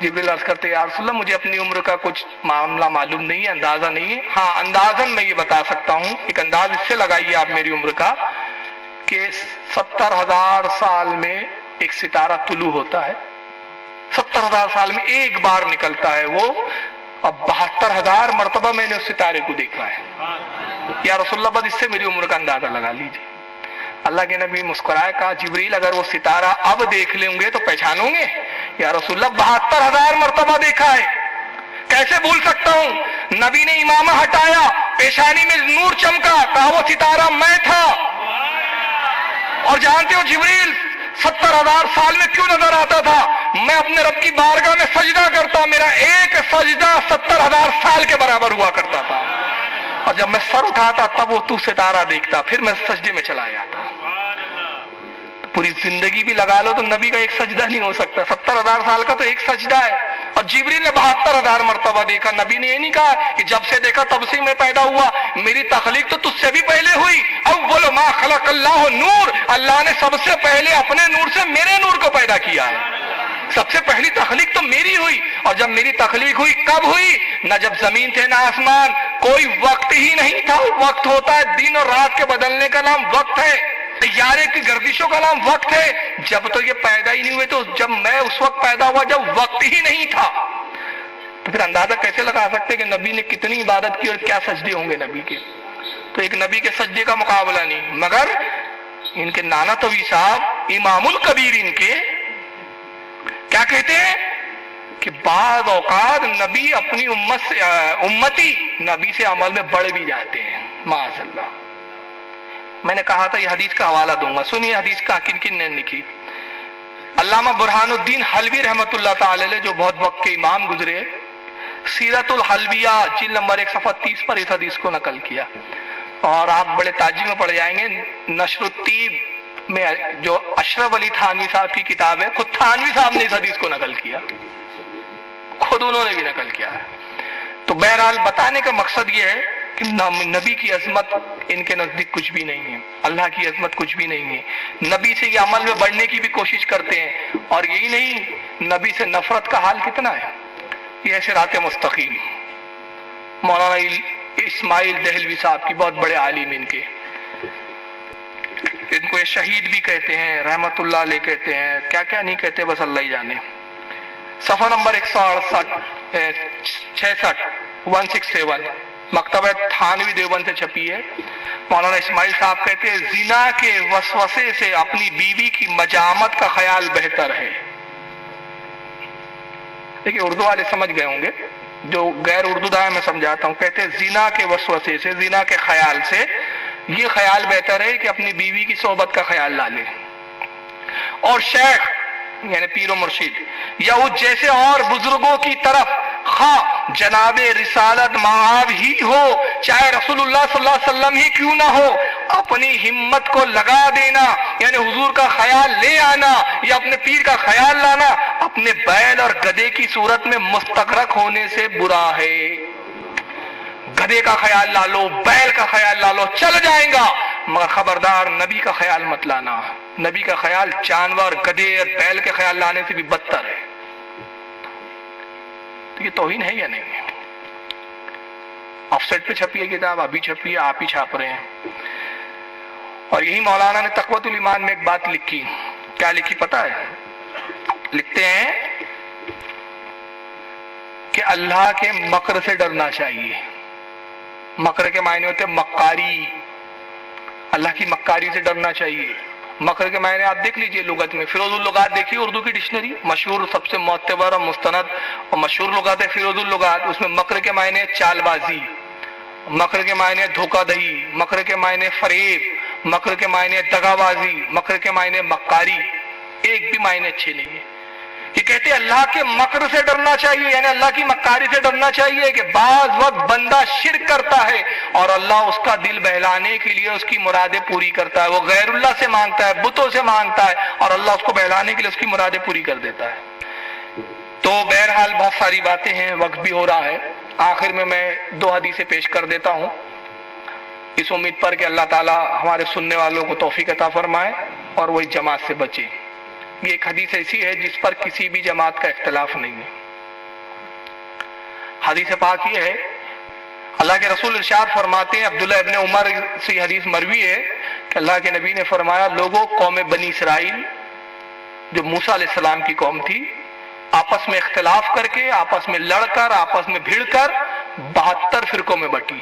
جبریل عرض کرتے یا رسول اللہ مجھے اپنی عمر کا کچھ معاملہ معلوم نہیں ہے، اندازہ نہیں ہے، ہاں اندازاً میں یہ بتا سکتا ہوں، ایک انداز اس سے لگائیے آپ میری عمر کا کہ 70,000 سال میں ایک ستارہ طلوع ہوتا ہے، 70,000 سال میں ایک بار نکلتا ہے وہ، اب 72,000 مرتبہ میں نے اس ستارے کو دیکھا ہے۔ یا رسول اللہ بس اس سے میری عمر کا اندازہ لگا لیجیے۔ اللہ کے نبی مسکرائے، کہا جبریل اگر وہ ستارہ اب دیکھ لیں گے تو پہچانوں گے؟ یا رسول اللہ 72,000 مرتبہ دیکھا ہے، کیسے بھول سکتا ہوں؟ نبی نے امامہ ہٹایا، پیشانی میں نور چمکا، کہا وہ ستارہ میں تھا۔ اور جانتے ہو جبریل 70,000 سال میں کیوں نظر آتا تھا؟ میں اپنے رب کی بارگاہ میں سجدہ کرتا، میرا ایک سجدہ 70,000 سال کے برابر ہوا کرتا تھا، اور جب میں سر اٹھاتا تب وہ تو ستارہ دیکھتا، پھر میں سجدے میں چلا جاتا۔ پوری زندگی بھی لگا لو تو نبی کا ایک سجدہ نہیں ہو سکتا، 70,000 سال کا تو ایک سجدہ ہے، اور جبریل نے 72,000 مرتبہ دیکھا۔ نبی نے یہ نہیں کہا کہ جب سے دیکھا تب سے میں پیدا ہوا، میری تخلیق تو تجھ سے بھی پہلے ہوئی، اول ما خلق اللہ نور، اللہ نے سب سے پہلے اپنے نور سے میرے نور کو پیدا کیا ہے، سب سے پہلی تخلیق تو میری ہوئی، اور جب میری تخلیق ہوئی کب ہوئی؟ نہ جب زمین تھے نہ آسمان، کوئی وقت ہی نہیں تھا۔ وقت ہوتا ہے دن اور رات کے بدلنے کا نام وقت ہے، سیارے کی گردشوں کا نام وقت ہے۔ جب تو یہ پیدا ہی نہیں ہوئے تو جب میں اس وقت پیدا ہوا جب وقت ہی نہیں تھا، تو پھر اندازہ کیسے لگا سکتے کہ نبی نے کتنی عبادت کی اور کیا سجدے ہوں گے نبی کے؟ تو ایک نبی کے سجدے کا مقابلہ نہیں، مگر ان کے نانا طوی صاحب امام الکبیر ان کے کیا کہتے ہیں کہ بعض اوقات نبی اپنی امتی نبی سے عمل میں بڑھ بھی جاتے ہیں، معاذ اللہ۔ میں نے کہا تھا یہ حدیث کا حوالہ دوں گا، سنیے حدیث کا کن کن نے لکھی۔ علامہ برہان الدین حلوی رحمۃ اللہ تعالی علیہ جو بہت وقت کے امام گزرے، سیرت الحلویہ جلد نمبر 1 صفحہ 30 پر اس حدیث کو نقل کیا، اور آپ بڑے تعجب میں پڑ جائیں گے۔ نشر الطیب میں جو اشرف علی تھانوی صاحب کی کتاب ہے، خود تھانوی صاحب نے اس حدیث کو نقل کیا، خود انہوں نے بھی نقل کیا ہے۔ تو بہرحال بتانے کا مقصد یہ ہے کہ نبی کی عظمت ان کے نزدیک کچھ بھی نہیں ہے، اللہ کی عظمت کچھ بھی نہیں ہے۔ نبی سے یہ عمل میں بڑھنے کی بھی کوشش کرتے ہیں، اور یہی نہیں، نبی سے نفرت کا حال کتنا ہے۔ یہ صراط مستقیم، مولانا اسماعیل دہلوی صاحب کی بہت بڑے عالم ان کو یہ شہید بھی کہتے ہیں، رحمت اللہ علیہ کہتے ہیں، کیا کیا نہیں کہتے بس اللہ ہی جانے۔ صفحہ نمبر 167 مکتبہ تھانوی دیوبند سے چھپی ہے۔ مولانا اسماعیل صاحب کہتے ہیں زنا کے وسوسے سے اپنی بیوی کی مجامت کا خیال بہتر ہے۔ دیکھیں اردو والے سمجھ گئے ہوں گے، جو غیر اردو داں میں سمجھاتا ہوں۔ کہتے ہیں زنا کے وسوسے سے، زنا کے خیال سے یہ خیال بہتر ہے کہ اپنی بیوی کی صحبت کا خیال لا لے۔ اور شیخ یعنی پیر و مرشد یا وہ جیسے اور بزرگوں کی طرف خواہ جناب رسالت مآب ہی ہو، چاہے رسول اللہ صلی اللہ علیہ وسلم ہی کیوں نہ ہو، اپنی ہمت کو لگا دینا یعنی حضور کا خیال لے آنا یا اپنے پیر کا خیال لانا اپنے بیل اور گدھے کی صورت میں مستغرق ہونے سے برا ہے۔ گدھے کا خیال لا لو، بیل کا خیال لا لو، چل جائیں گا، مگر خبردار نبی کا خیال مت لانا۔ نبی کا خیال جانور گدھے اور بیل کے خیال لانے سے بھی بدتر ہے۔ تو یہ توہین ہے یا نہیں؟ آف سیٹ پہ چھپی ہے کتاب، ابھی چھپی ہے، آپ ہی چھاپ رہے ہیں۔ اور یہی مولانا نے تقویۃ الایمان میں ایک بات لکھی، کیا لکھی پتہ ہے؟ لکھتے ہیں کہ اللہ کے مکر سے ڈرنا چاہیے۔ مکر کے معنی ہوتے مکاری، اللہ کی مکاری سے ڈرنا چاہیے۔ مکر کے معنی آپ دیکھ لیجئے لغت میں، فیروز اللغات دیکھیے اردو کی ڈکشنری، مشہور سب سے معتبر اور مستند اور مشہور لغات ہے فیروز اللغات، اس میں مکر کے معنی چال بازی، مکر کے معنی دھوکہ دہی، مکر کے معنی فریب، مکر کے معنی دغا بازی، مکر کے معنی مکاری، ایک بھی معنی اچھے نہیں ہے۔ یہ کہتے ہیں اللہ کے مکر سے ڈرنا چاہیے، یعنی اللہ کی مکاری سے ڈرنا چاہیے کہ بعض وقت بندہ شرک کرتا ہے اور اللہ اس کا دل بہلانے کے لیے اس کی مرادیں پوری کرتا ہے، وہ غیر اللہ سے مانگتا ہے، بتوں سے مانگتا ہے اور اللہ اس کو بہلانے کے لیے اس کی مرادیں پوری کر دیتا ہے۔ تو بہرحال بہت ساری باتیں ہیں، وقت بھی ہو رہا ہے، آخر میں 2 حدیثیں پیش کر دیتا ہوں، اس امید پر کہ اللہ تعالی ہمارے سننے والوں کو توفیق عطا فرمائے اور وہ اس جماعت سے بچے۔ یہ ایک حدیث ایسی ہے جس پر کسی بھی جماعت کا اختلاف نہیں ہے۔ حدیث پاک یہ ہے، اللہ کے رسول ارشاد فرماتے ہیں، عبداللہ ابن عمر سے حدیث مروی ہے کہ اللہ کے نبی نے فرمایا، لوگوں قوم بنی اسرائیل جو موسیٰ علیہ السلام کی قوم تھی، آپس میں اختلاف کر کے، آپس میں لڑ کر، آپس میں بھیڑ کر 72 فرقوں میں بٹی،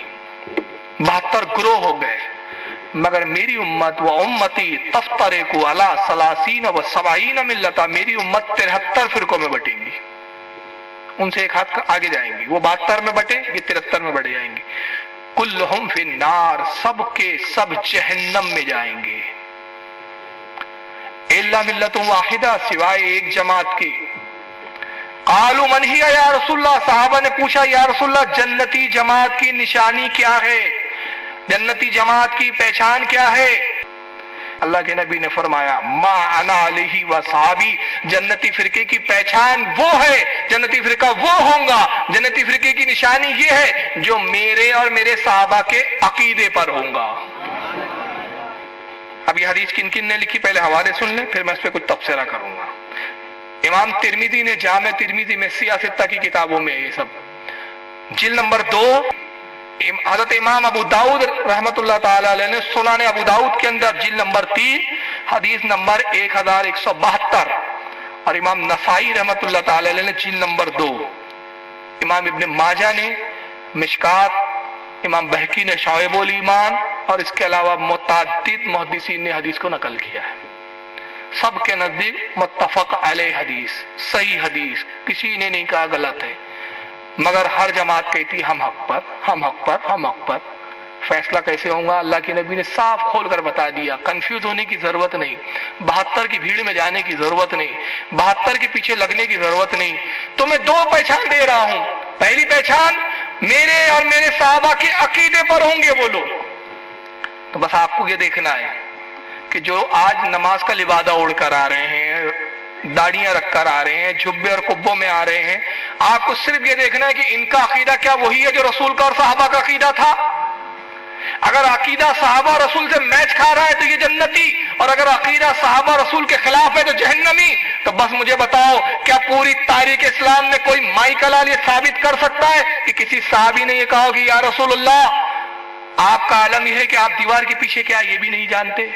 72 گروہ ہو گئے، مگر میری امت و امتی تفترق علی 30 و 70 ملتا، میری امت 73 فرقوں میں بٹیں گی، ان سے ایک ہاتھ آگے جائیں گی، وہ 72 میں بٹے، یہ 73 میں بڑھ جائیں گے، کلہم فی النار، سب کے سب جہنم میں جائیں گے، الا ملت واحدہ، سوائے ایک جماعت کی۔ قالوا من ہی یا رسول اللہ، صحابہ نے پوچھا یا رسول اللہ جنتی جماعت کی نشانی کیا ہے، جنتی جماعت کی پہچان کیا ہے؟ اللہ کے نبی نے فرمایا ما انا علیہ و صحابی، جنتی فرقے کی پہچان وہ ہے، جنتی فرقہ وہ ہوں گا، جنتی فرقے کی نشانی یہ ہے جو میرے اور میرے صحابہ کے عقیدے پر ہوں گا۔ اب یہ حدیث کن کن نے لکھی، پہلے حوالے سن لیں، پھر میں اس پہ کچھ تبصرہ کروں گا۔ امام ترمذی نے جامع ترمذی میں سیاستہ کی کتابوں میں یہ سب، جلد نمبر 2، حضرت امام ابو داؤد رحمت اللہ تعالی علیہ نے سنن ابو داؤد کے اندر جلد نمبر 3 حدیث نمبر 1172، اور امام نسائی رحمت اللہ تعالی علیہ نے جلد نمبر 2، امام ابن ماجہ نے مشکات، امام بہقی نے شعب الایمان، اور اس کے علاوہ متعدد محدثین نے حدیث کو نقل کیا ہے، سب کے نزدیک متفق علیہ حدیث، صحیح حدیث، کسی نے نہیں کہا غلط ہے، مگر ہر جماعت کہتی ہم حق پر، ہم حق پر، ہم حق پر۔ فیصلہ کیسے ہوگا؟ اللہ کے نبی نے صاف کھول کر بتا دیا، کنفیوز ہونے کی ضرورت نہیں، 72 کی بھیڑ میں جانے کی ضرورت نہیں، 72 کے پیچھے لگنے کی ضرورت نہیں، تو میں 2 پہچان دے رہا ہوں۔ پہلی پہچان، میرے اور میرے صحابہ کے عقیدے پر ہوں گے وہ لوگ۔ تو بس آپ کو یہ دیکھنا ہے کہ جو آج نماز کا لبادہ اوڑھ کر آ رہے ہیں، داڑیاں رکھ کر آ رہے ہیں، جبے اور قبوں میں آ رہے ہیں، آپ کو صرف یہ دیکھنا ہے کہ ان کا عقیدہ کیا وہی ہے جو رسول کا اور صحابہ کا عقیدہ تھا؟ اگر عقیدہ صحابہ رسول سے میچ کھا رہا ہے تو یہ جنتی، اور اگر عقیدہ صحابہ رسول کے خلاف ہے تو جہنمی۔ تو بس مجھے بتاؤ، کیا پوری تاریخ اسلام میں کوئی مائک لال یہ ثابت کر سکتا ہے کہ کسی صحابی نے یہ کہا کہ یا رسول اللہ آپ کا عالم یہ ہے کہ آپ دیوار کے پیچھے کیا یہ بھی نہیں جانتے؟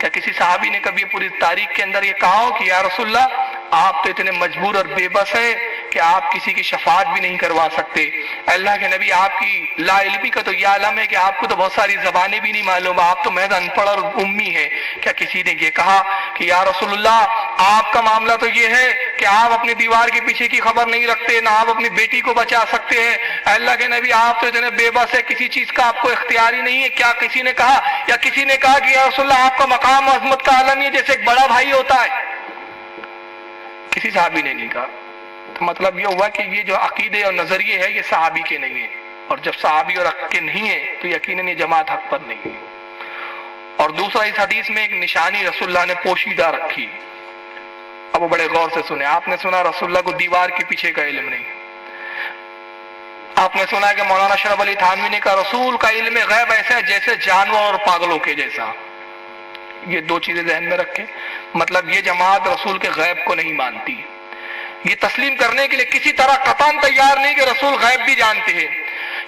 کیا کسی صحابی نے کبھی پوری تاریخ کے اندر یہ کہا ہو کہ یا رسول اللہ آپ تو اتنے مجبور اور بے بس ہے کہ آپ کسی کی شفاعت بھی نہیں کروا سکتے؟ اللہ کے نبی، آپ کی لا علمی کا تو یہ عالم ہے کہ آپ کو تو بہت ساری زبانیں بھی نہیں معلوم، آپ تو محض ان پڑھ اور امی ہیں۔ کیا کسی نے یہ کہا کہ یا رسول اللہ آپ کا معاملہ تو یہ ہے کہ آپ اپنی دیوار کے پیچھے کی خبر نہیں رکھتے، نہ آپ اپنی بیٹی کو بچا سکتے ہیں؟ اللہ کے نبی آپ تو اتنے بے بس ہے، کسی چیز کا آپ کو اختیار ہی نہیں ہے۔ کیا کسی نے کہا، یا کسی نے کہا کہ یا رسول اللہ آپ کا مقام عظمت کا عالم یہ جیسے ایک بڑا بھائی ہوتا ہے؟ کسی صحابی نے نہیں کہا۔ تو مطلب یہ ہوا کہ یہ جو عقیدے اور نظریے ہے یہ صحابی کے نہیں ہیں، اور جب صحابی اور حق کے نہیں ہیں تو یقیناً یہ جماعت حق پر نہیں ہے۔ اور دوسرا، اس حدیث میں ایک نشانی رسول اللہ نے پوشیدہ رکھی، اب وہ بڑے غور سے سنے۔ آپ نے سنا رسول اللہ کو دیوار کے پیچھے کا علم نہیں، آپ نے سنا کہ مولانا اشرف علی تھانوی نے کہا رسول کا علم غیب ایسا ہے جیسے جانور اور پاگلوں کے جیسا۔ یہ 2 چیزیں ذہن میں رکھیں، مطلب یہ جماعت رسول کے غیب کو نہیں مانتی، یہ تسلیم کرنے کے لیے کسی طرح قطعاً تیار نہیں کہ رسول غیب بھی جانتے ہیں،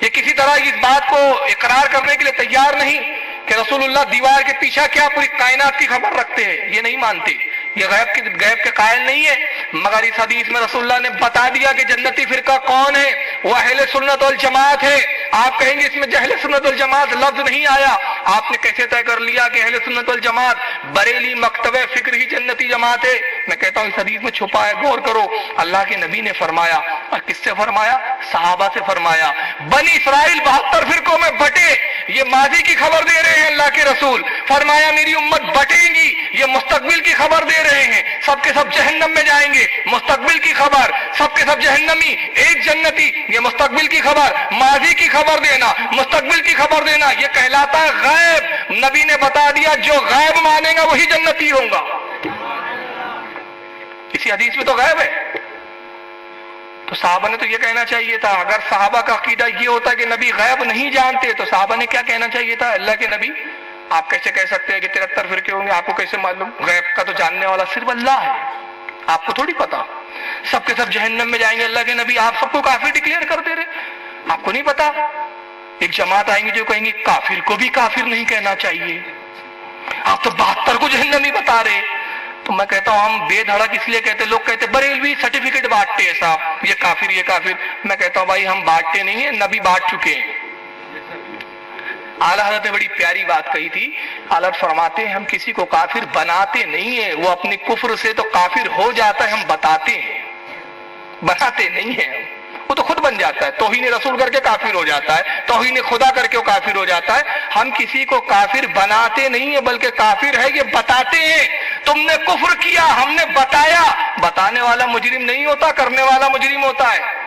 یہ کسی طرح اس بات کو اقرار کرنے کے لیے تیار نہیں کہ رسول اللہ دیوار کے پیچھے کیا پوری کائنات کی خبر رکھتے ہیں، یہ نہیں مانتے، یہ غیب کے قائل نہیں ہے۔ مگر اس حدیث میں رسول اللہ نے بتا دیا کہ جنتی فرقہ کون ہے، وہ اہل سنت والجماعت ہے۔ آپ کہیں گے اس میں اہل سنت والجماعت لفظ نہیں آیا، آپ نے کیسے طے کر لیا کہ اہل سنت والجماعت بریلی مکتب فکر ہی جنتی جماعت ہے؟ میں کہتا ہوں اس حدیث میں چھپا ہے، غور کرو۔ اللہ کے نبی نے فرمایا، اور کس سے فرمایا؟ صحابہ سے فرمایا۔ بنی اسرائیل 72 فرقوں میں بٹے، یہ ماضی کی خبر دے رہے ہیں اللہ کے رسول، فرمایا میری امت بٹیں گی، یہ مستقبل کی خبر دے رہے ہیں، سب کے سب جہنم میں جائیں گے، مستقبل کی خبر، سب کے سب جہنمی، ایک جنتی، یہ مستقبل کی خبر، ماضی کی خبر دینا، مستقبل کی خبر دینا، یہ کہلاتا ہے غیب۔ نبی نے بتا دیا جو غیب مانے گا وہی جنتی ہوگا۔ اسی حدیث میں تو غیب ہے۔ تو صحابہ نے تو یہ کہنا چاہیے تھا، اگر صحابہ کا عقیدہ یہ ہوتا کہ نبی غیب نہیں جانتے تو صحابہ نے کیا کہنا چاہیے تھا؟ اللہ کے نبی آپ کیسے کہہ سکتے ہیں کہ 73 فرقے ہوں گے؟ آپ کو کیسے معلوم؟ غیب کا تو جاننے والا صرف اللہ ہے، آپ کو تھوڑی پتا۔ سب کے سب جہنم میں جائیں گے، اللہ کے نبی آپ سب کو کافر ڈکلیئر کر دے رہے، آپ کو نہیں پتا؟ ایک جماعت آئیں گی جو کہیں گے کافر کو بھی کافر نہیں کہنا چاہیے، آپ تو 72 کو جہنمی بتا رہے۔ تو میں کہتا ہوں ہم بے دھڑک اس لیے کہتے، لوگ کہتے بریلوی سرٹیفکیٹ بانٹتے ہیں صاحب، یہ کافر یہ کافر، میں کہتا ہوں بھائی ہم بانٹتے نہیں ہیں، نبی بانٹ چکے ہیں۔ اعلیٰ حضرت نے بڑی پیاری بات کہی تھی، اعلیٰ حضرت فرماتے ہیں ہم کسی کو کافر بناتے نہیں ہیں، وہ اپنے کفر سے تو کافر ہو جاتا ہے، ہم بتاتے ہیں، بناتے نہیں ہیں، وہ تو خود بن جاتا ہے، توہین رسول کر کے کافر ہو جاتا ہے، توہین خدا کر کے وہ کافر ہو جاتا ہے۔ ہم کسی کو کافر بناتے نہیں ہیں بلکہ کافر ہے یہ بتاتے ہیں۔ تم نے کفر کیا، ہم نے بتایا، بتانے والا مجرم نہیں ہوتا، کرنے والا مجرم ہوتا ہے۔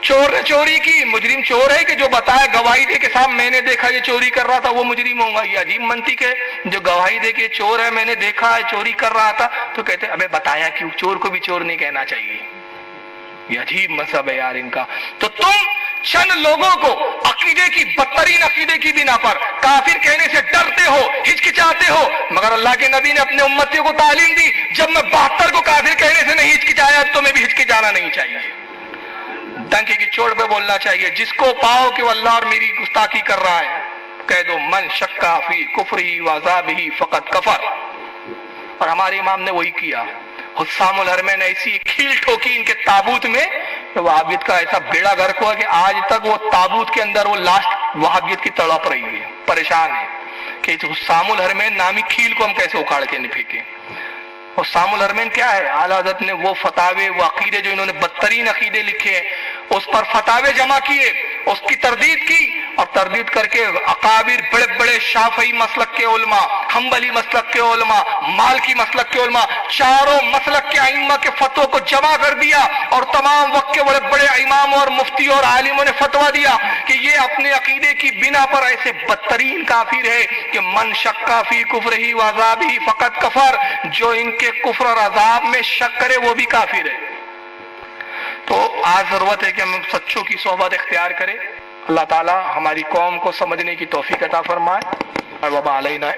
چور نے چوری کی، مجرم چور ہے کہ جو بتائے گواہی دے کے صاحب میں نے دیکھا یہ چوری کر رہا تھا، وہ مجرم ہوگا؟ یہ عجیب منطق ہے، جو گواہی دے کے چور ہے میں نے دیکھا ہے چوری کر رہا تھا، تو کہتے ابے بتایا کیوں؟ چور کو بھی چور نہیں کہنا چاہیے، یہ عجیب مذہب ہے یار ان کا۔ تو تم چند لوگوں کو عقیدے کی بدترین عقیدے کی بنا پر کافر کہنے سے ڈرتے ہو، ہچکچاتے ہو، مگر اللہ کے نبی نے اپنے امتیوں کو تعلیم دی جب میں 72 کو کافر کہنے سے نہیں ہچکچایا تو میں بھی ہچکچانا نہیں چاہیے، ڈنکے کی چوٹ پہ بولنا چاہیے۔ جس کو پاؤ کہ وہ اللہ اور میری گستاخی کر رہا ہے کہہ دو من شکا فی کفری وعذابہ فقط کفر، اور ہمارے امام نے وہی کیا۔ حسام الحرمین ایسی کھیل ٹھوکی ان کے تابوت میں، وہابیت کا ایسا بیڑا گرک ہوا کہ آج تک وہ تابوت کے اندر وہ لاسٹ وہابیت کی تڑپ رہی ہے، پریشان ہے کہ حسام الحرمین نامی کھیل کو ہم کیسے اکھاڑ کے نہیں پھینکیں۔ حسام الحرمین کیا ہے؟ اعلیٰ حضرت نے وہ فتاوے، وہ عقیدے جو انہوں نے بدترین عقیدے لکھے ہیں اس پر فتاوے جمع کیے، اس کی تردید کی، اور تردید کر کے اکابر بڑے بڑے شافعی مسلک کے علماء، حنبلی مسلک کے علماء، مالکی مسلک کے علماء، چاروں مسلک کے ائمہ کے فتووں کو جمع کر دیا، اور تمام وقت کے بڑے بڑے اماموں اور مفتیوں اور عالموں نے فتویٰ دیا کہ یہ اپنے عقیدے کی بنا پر ایسے بدترین کافر ہے کہ من شکا فی کفرہ وعذابہ فقط کفر، جو ان کے کفر اور عذاب میں شک کرے وہ بھی کافر ہے۔ تو آج ضرورت ہے کہ ہم سچوں کی صحبت اختیار کریں۔ اللہ تعالی ہماری قوم کو سمجھنے کی توفیق عطا فرمائے، اور وما علینا